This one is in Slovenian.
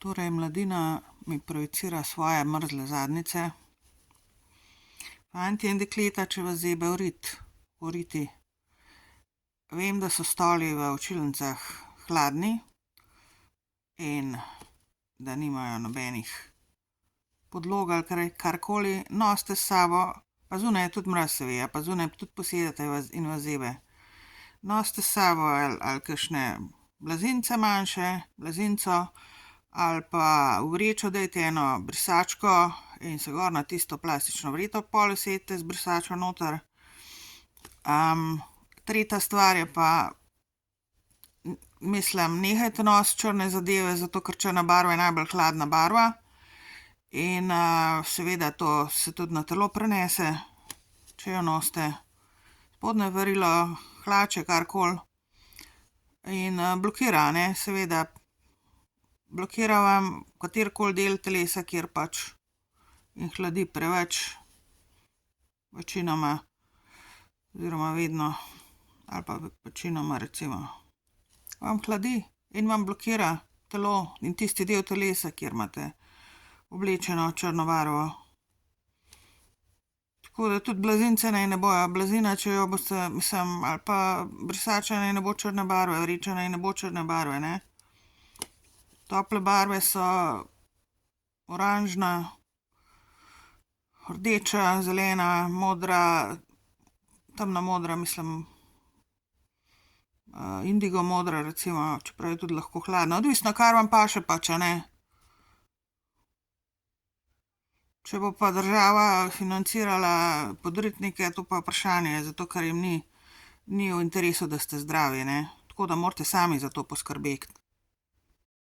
Torej, mladina mi projicira svoje mrzle zadnjice. Fantje in dekleta, če vas zebe uriti. Vem, da so stoli v učilnicah hladni in da nimajo nobenih podlog ali karkoli. Nosite s sabo, pa zunaj je tudi mraz, se ve, pa zunaj tudi posedate in vas zebe. Nosite s sabo ali kakšne blazince manjše, blazinco, ali pa v vrečo dajte eno brisačko in se gor na tisto plastično vreto pol usedite z brisačo noter. Tretja stvar je pa, nehajte nositi črne zadeve, zato ker črna barva je najbolj hladna barva in seveda to se tudi na telo prenese, če jo nosite. Spodnje perilo, hlače, karkoli. In blokira, seveda. Blokira vam katerikoli del telesa, kjer pač in hladi preveč, večinoma, oziroma vedno, ali pa večinoma recimo, vam hladi in vam blokira telo in tisti del telesa, kjer imate oblečeno črno barvo. Tako da tudi blazince naj ne bojo. Blazina, če jo boste, ali pa brisača naj ne bo črne barve, vreča naj ne bo črne barve, Tople barve so oranžna, rdeča, zelena, modra, temna modra, indigo modra recimo, čeprav je tudi lahko hladna. Odvisno, kar vam paše pač, Če bo pa država financirala podritnike, to pa vprašanje, zato ker jim ni v interesu, da ste zdravi, Tako da morate sami za to poskrbeti.